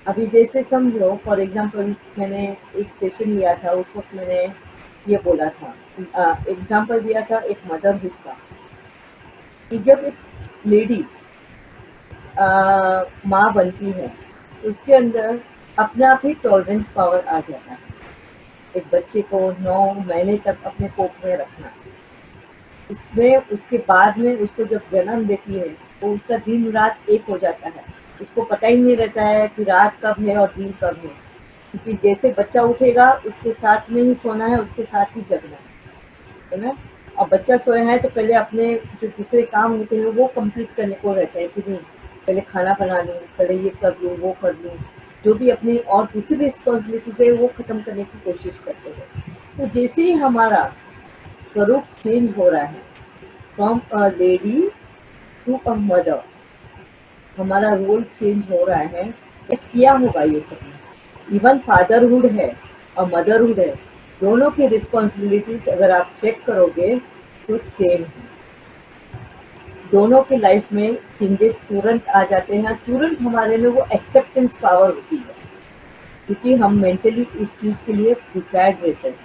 अभी जैसे समझो फॉर एग्जांपल मैंने एक सेशन लिया था, उस वक्त मैंने ये बोला था, एग्जांपल दिया था एक मदरहुड का, कि जब एक लेडी माँ बनती है उसके अंदर अपने आप ही टॉलरेंस पावर आ जाता है। एक बच्चे को 9 महीने तक अपने कोख में रखना, उसमें उसके बाद में उसको जब जन्म देती है तो उसका दिन रात एक हो जाता है, उसको पता ही नहीं रहता है कि रात कब है और दिन कब है, क्योंकि जैसे बच्चा उठेगा उसके साथ में ही सोना है, उसके साथ ही जगना है ना। और बच्चा सोया है तो पहले अपने जो दूसरे काम होते हैं वो कंप्लीट करने को रहता है कि नहीं, पहले खाना बना लूँ, पहले ये कर लूँ, वो कर लूँ, जो भी अपनी और दूसरी रिस्पॉन्सिबिलिटीज है वो खत्म करने की कोशिश करते हैं। तो जैसे ही हमारा स्वरूप चेंज हो रहा है from a lady to a mother, हमारा रोल चेंज हो रहा है। इस किया होगा ये सब, इवन फादरहुड है और मदरहुड है, दोनों की रिस्पॉन्सिबिलिटीज अगर आप चेक करोगे तो सेम है। दोनों की लाइफ में चेंजेस तुरंत आ जाते हैं, तुरंत हमारे में वो एक्सेप्टेंस पावर होती है, क्योंकि हम मेंटली उस चीज के लिए प्रिपेयर्ड रहते हैं,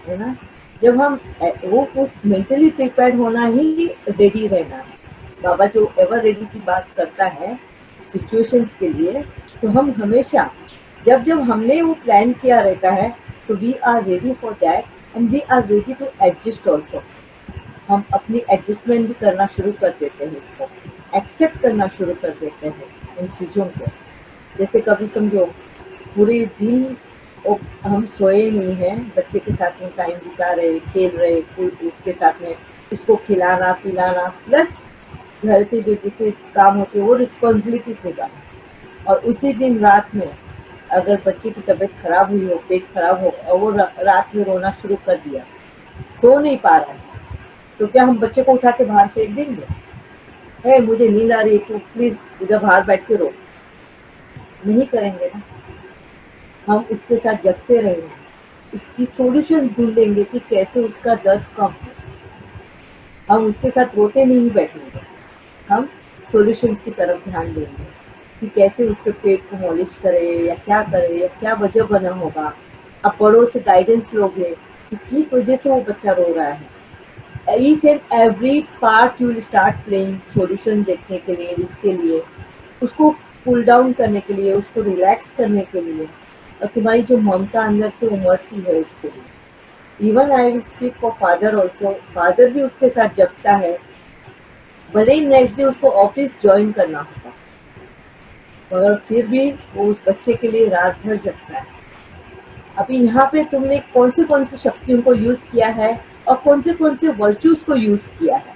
है ना। जब हम वो उस मेंटली प्रिपेयर्ड होना ही रेडी रहना है। बाबा जो एवर रेडी की बात करता है सिचुएशंस के लिए, तो हम हमेशा जब जब हमने वो प्लान किया रहता है तो we are ready for that and we are ready to adjust also. हम अपनी एडजस्टमेंट भी करना शुरू कर देते हैं, इसको एक्सेप्ट करना शुरू कर देते हैं उन चीज़ों को। जैसे कभी समझो पूरे दिन हम सोए नहीं हैं, बच्चे के साथ में टाइम बिता रहे, खेल रहे, उसके साथ में उसको खिलाना पिलाना, प्लस घर के जो दूसरे काम होते हैं वो रिस्पॉन्सिबिलिटीज निकालना, और उसी दिन रात में अगर बच्चे की तबीयत खराब हुई हो, पेट खराब हो और वो रात में रोना शुरू कर दिया, सो नहीं पा रहा है, तो क्या हम बच्चे को उठा के बाहर फेंक देंगे? है मुझे नींद आ रही है तो प्लीज उधर बाहर बैठ के रो? नहीं करेंगे ना। हम उसके साथ जगते रहेंगे, उसकी सॉल्यूशन ढूंढेंगे कि कैसे उसका दर्द कम हो। हम उसके साथ रोते नहीं बैठेंगे, हम सॉल्यूशंस की तरफ ध्यान देंगे कि कैसे उसके पेट को मॉलिश करे या क्या वजह बना होगा। अब बड़ों से गाइडेंस लोगे कि किस वजह से वो बच्चा रो रहा है। Each and every part you will start playing solution देखने के लिए, इसके लिए उसको कूल डाउन करने के लिए, उसको रिलैक्स करने के लिए, और तुम्हारी जो ममता अंदर से उमड़ती है उसके लिए। Even I will speak for father also, father भी उसके साथ जगता है, भले ही नेक्स्ट डे उसको ऑफिस ज्वाइन करना होता, मगर फिर भी वो उस बच्चे के लिए रात भर जगता है। अभी यहाँ पे तुमने कौन सी शक्तियों को यूज किया है और कौन से वर्चूज को यूज किया है?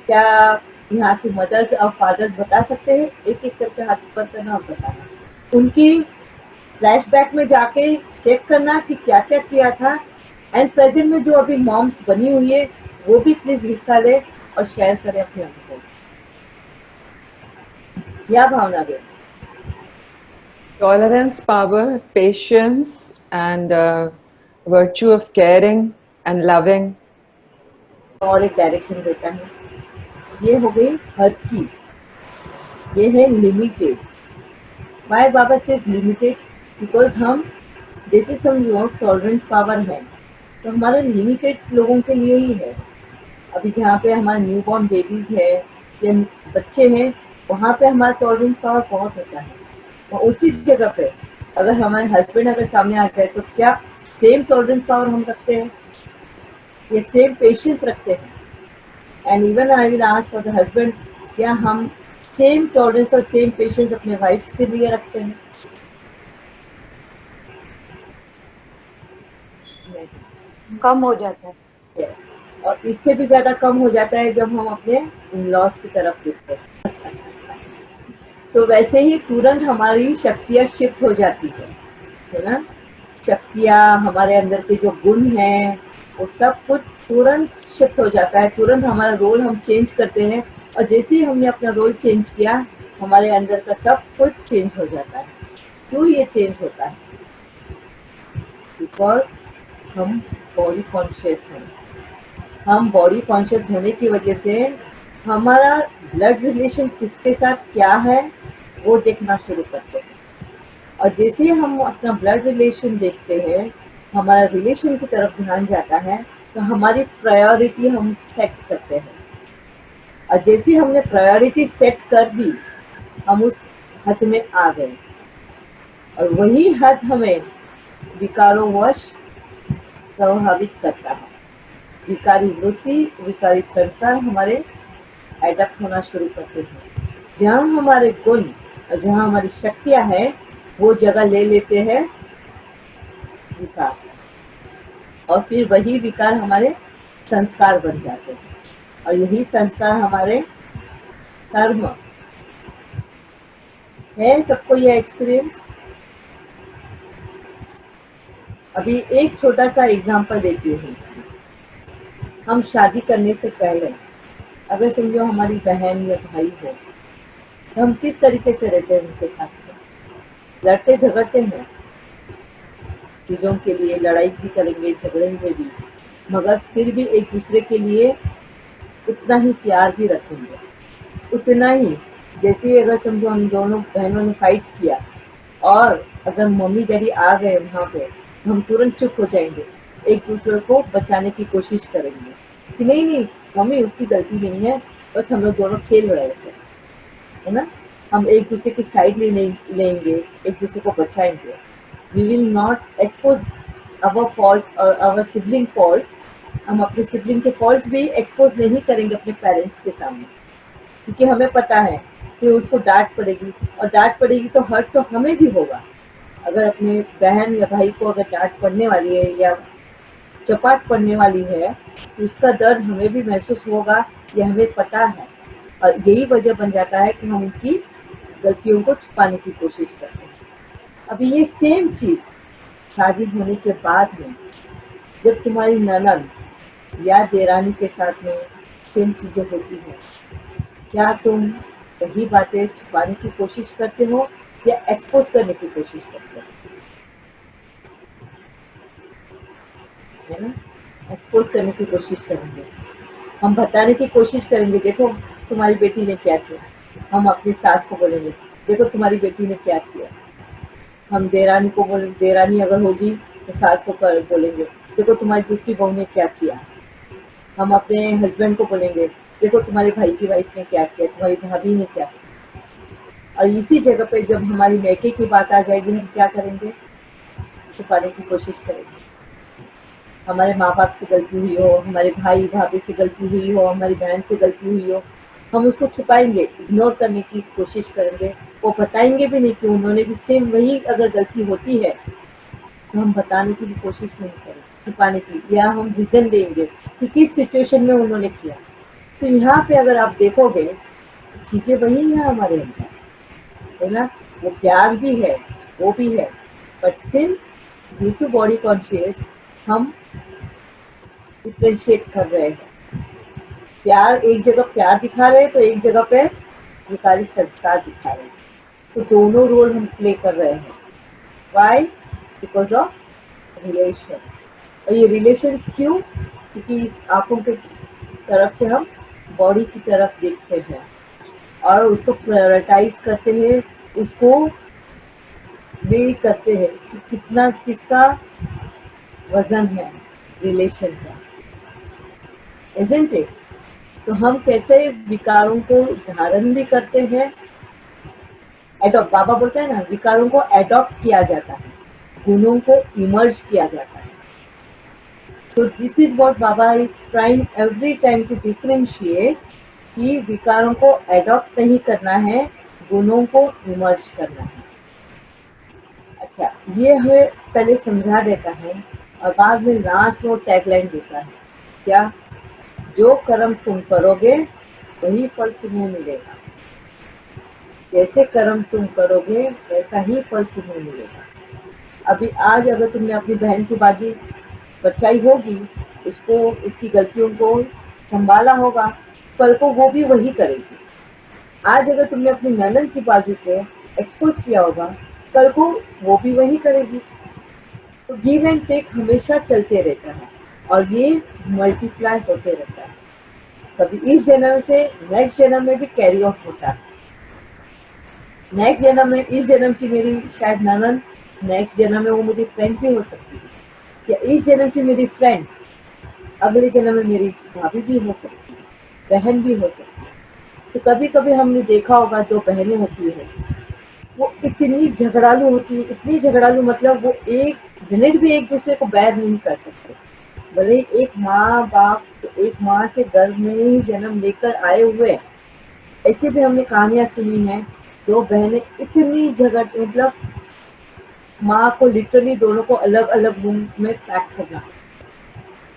क्या यहाँ के मदर्स और फादर्स बता सकते हैं? एक एक करके हाथ ऊपर करना और बताना, उनकी फ्लैशबैक में जाके चेक करना कि क्या क्या किया था, एंड प्रेजेंट में जो अभी मॉम्स बनी हुई है वो भी प्लीज हिस्सा ले और शेयर करें अपने अनुभव। क्या भावना दे? Tolerance, power, patience, and virtue of caring and loving. और एक डायरेक्शन देता है, ये हो गई हद की, ये है लिमिटेड। वाई बाबा से लिमिटेड? बिकॉज हम जैसे समझो टॉलरेंस पावर है तो हमारा लिमिटेड लोगों के लिए ही है। अभी जहाँ पे हमारे न्यूबॉर्न बेबीज है या बच्चे हैं, वहाँ पे हमारा टॉलरेंस पावर बहुत होता है। और उसी जगह पे अगर हमारे हस्बैंड अगर सामने आ जाए तो क्या सेम टॉलरेंस पावर हम रखते हैं या सेम पेशेंस रखते हैं? And even I will ask for the husbands, क्या हम सेम टॉलरेंस और सेम पेशेंस अपने वाइफ्स के लिए रखते हैं? नहीं। कम हो जाता है। यस, और इससे भी ज्यादा कम हो जाता है जब हम अपने इन लॉज की तरफ देखते हैं। तो वैसे ही तुरंत हमारी शक्तियाँ शिफ्ट हो जाती है ना। शक्तियाँ, हमारे अंदर के जो गुण हैं वो सब कुछ तुरंत शिफ्ट हो जाता है, तुरंत हमारा रोल हम चेंज करते हैं। और जैसे ही हमने अपना रोल चेंज किया हमारे अंदर का सब कुछ चेंज हो जाता है। क्यों ये चेंज होता है? बिकॉज हम बॉडी कॉन्शियस हैं। हम बॉडी कॉन्शियस होने की वजह से हमारा ब्लड रिलेशन किसके साथ क्या है वो देखना शुरू करते हैं। और जैसे ही हम अपना ब्लड रिलेशन देखते हैं, हमारा रिलेशन की तरफ ध्यान जाता है, तो हमारी प्रायोरिटी हम सेट करते हैं। और जैसे ही हमने प्रायोरिटी सेट कर दी, हम उस हद में आ गए, और वही हद हमें विकारों वश प्रभावित करता है। विकारी वृत्ति, विकारी संस्कार हमारे एडप्ट होना शुरू करते हैं। जहाँ हमारे गुण और जहाँ हमारी शक्तियाँ हैं, वो जगह ले लेते हैं विकार, और फिर वही विकार हमारे संस्कार बन जाते हैं, और यही संस्कार हमारे कर्म है। सबको यह एक्सपीरियंस। अभी एक छोटा सा एग्जांपल देती हूँ इसमें। हम शादी करने से पहले अगर समझो हमारी बहन या भाई हो, तो हम किस तरीके से रहते हैं उनके साथ में? लड़ते झगड़ते हैं, चीज़ों के लिए लड़ाई भी करेंगे, झगड़ेंगे भी, मगर फिर भी एक दूसरे के लिए उतना ही प्यार भी रखेंगे, उतना ही। जैसे अगर समझो हम दोनों बहनों ने फाइट किया, और अगर मम्मी डैडी आ गए वहाँ पे, तो हम तुरंत चुप हो जाएंगे, एक दूसरे को बचाने की कोशिश करेंगे कि नहीं नहीं मम्मी, उसकी गलती नहीं है, बस हम लोग दोनों खेल रहे थे, है ना। हम एक दूसरे की साइड लेंगे, एक दूसरे को बचाएंगे। We will not expose our faults और अवर सिबलिंग फॉल्ट्स। हम अपने सिबलिंग के फॉल्ट्स भी एक्सपोज नहीं करेंगे अपने पेरेंट्स के सामने, क्योंकि हमें पता है कि उसको डांट पड़ेगी, और डांट पड़ेगी तो हर्ट तो हमें भी होगा। अगर अपने बहन या भाई को अगर डांट पड़ने वाली है या चपाट पड़ने वाली है, तो उसका दर्द हमें भी महसूस होगा, ये हमें पता है। और यही वजह बन जाता है कि हम उनकी गलतियों को छुपाने की कोशिश करते हैं। अभी ये सेम चीज शादी होने के बाद में, जब तुम्हारी ननद या देरानी के साथ में सेम चीजें होती हैं, क्या तुम वही बातें छुपाने की कोशिश करते हो या एक्सपोज करने की कोशिश करते हो? है ना, एक्सपोज करने की कोशिश करेंगे, हम बताने की कोशिश करेंगे, देखो तुम्हारी बेटी ने क्या किया। हम अपनी सास को बोलेंगे, देखो तुम्हारी बेटी ने क्या किया। हम देरानी को बोले, देरानी अगर होगी तो सास को बोलेंगे, देखो तुम्हारी दूसरी बहू ने क्या किया। हम अपने हस्बैंड को बोलेंगे, देखो तुम्हारे भाई की वाइफ ने क्या किया, तुम्हारी भाभी ने क्या किया। और इसी जगह पे जब हमारी मैके की बात आ जाएगी, हम क्या करेंगे? छुपाने की कोशिश करेंगे। हमारे माँ बाप से गलती हुई हो, हमारे भाई भाभी से गलती हुई हो, हमारी बहन से गलती हुई हो, हम उसको छुपाएंगे, इग्नोर करने की कोशिश करेंगे। वो बताएंगे भी नहीं कि उन्होंने भी सेम वही अगर गलती होती है, तो हम बताने की भी कोशिश नहीं करेंगे, छुपाने की, या हम रीजन देंगे कि किस सिचुएशन में उन्होंने किया। तो यहाँ पे अगर आप देखोगे, चीजें वही है हमारे अंदर, है ना। वो प्यार भी है, वो भी है, but since due to body conscious हम डिफ्रेंशिएट कर रहे हैं। प्यार एक जगह प्यार दिखा रहे हैं, तो एक जगह पे विकारी संस्कार दिखा रहे हैं। तो दोनों रोल हम प्ले कर रहे हैं। वाई? Because of relations. और ये रिलेशंस क्यों? क्योंकि इस आंखों के तरफ से हम बॉडी की तरफ देखते हैं और उसको प्रायोरिटाइज करते हैं, उसको वे करते हैं कि कितना किसका वजन है रिलेशन का, isn't it? तो हम कैसे विकारों को धारण भी करते हैं, एडॉप्ट, बाबा बोलते हैं ना, विकारों को एडॉप्ट किया जाता है, गुणों को इमर्ज किया जाता है। तो दिस इज व्हाट बाबा is trying every time to differentiate, कि विकारों को एडॉप्ट नहीं करना है, गुणों को इमर्ज करना है। अच्छा, ये हमें पहले समझा देता है, और बाद में लास्ट में वो टैगलाइन देता है, क्या? जो कर्म तुम करोगे वही फल तुम्हें मिलेगा। जैसे कर्म तुम करोगे वैसा ही फल तुम्हें मिलेगा। अभी आज अगर तुमने अपनी बहन की बाजी बचाई होगी, उसको, उसकी गलतियों को संभाला होगा, कल को वो भी वही करेगी। आज अगर तुमने अपनी ननद की बाजू को एक्सपोज किया होगा, कल को वो भी वही करेगी। तो गिव एंड टेक हमेशा चलते रहता है, और ये मल्टीप्लाई होते रहता है। कभी इस जन्म से नेक्स्ट जन्म में भी कैरी ऑफ होता है। नेक्स्ट जन्म में इस जन्म की मेरी शायद ननद, नेक्स्ट जन्म में वो मेरी फ्रेंड भी हो सकती है, या इस जन्म की मेरी फ्रेंड अगले जन्म में मेरी भाभी भी हो सकती है, बहन भी हो सकती है। तो कभी कभी हमने देखा होगा, दो बहनें होती है, वो इतनी झगड़ालू होती है, इतनी झगड़ालू, मतलब वो एक मिनट भी एक दूसरे को बैर नहीं कर सकते। भले ही एक माँ बाप, एक माँ से गर्भ में ही जन्म लेकर आए हुए हैं। ऐसे भी हमने कहानियां सुनी हैं, दो बहनें इतनी झगड़, मतलब माँ को लिटरली दोनों को अलग अलग रूम में पैक करना,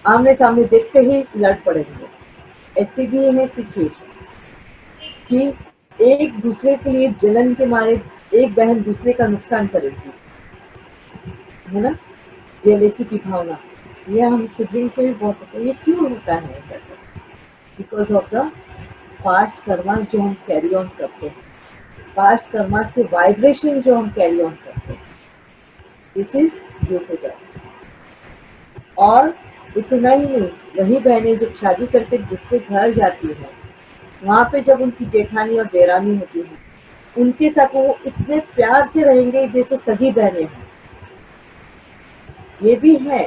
आमने सामने देखते ही लड़ पड़ेंगे। ऐसी भी है सिचुएशंस कि एक दूसरे के लिए जलन के मारे एक बहन दूसरे का नुकसान करेगी, है ना, जेलेसी की भावना। ये हम सिबलिंग्स में भी बहुत होता है। ये क्यों होता है ऐसा सब? Because of the past karmas जो हम कैरी ऑन करते हैं, पास्ट कर्मास के वाइब्रेशन जो हम कैरी ऑन करते हैं, this is due to that. और इतना ही नहीं, वही बहनें जब शादी करके दूसरे घर जाती हैं, वहां पे जब उनकी जेठानी और देरानी होती है, उनके साथ वो इतने प्यार से रहेंगे जैसे सगी बहनें हैं। ये भी है,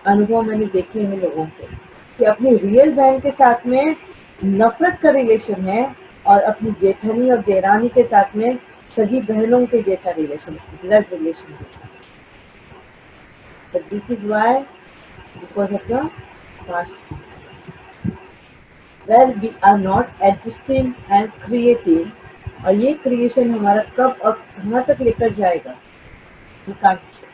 अनुभव मैंने देखे हैं लोगों के, कि अपनी रियल बहन के साथ में नफरत का रिलेशन है, और अपनी जेठानी और देरानी के साथ में सगी बहनों के जैसा रिलेशन, ब्लड रिलेशन जैसा। But this is why, because of the past where we are not adjusting and creating। और ये क्रिएशन हमारा कब और कहाँ तक लेकर जाएगा, we can't say।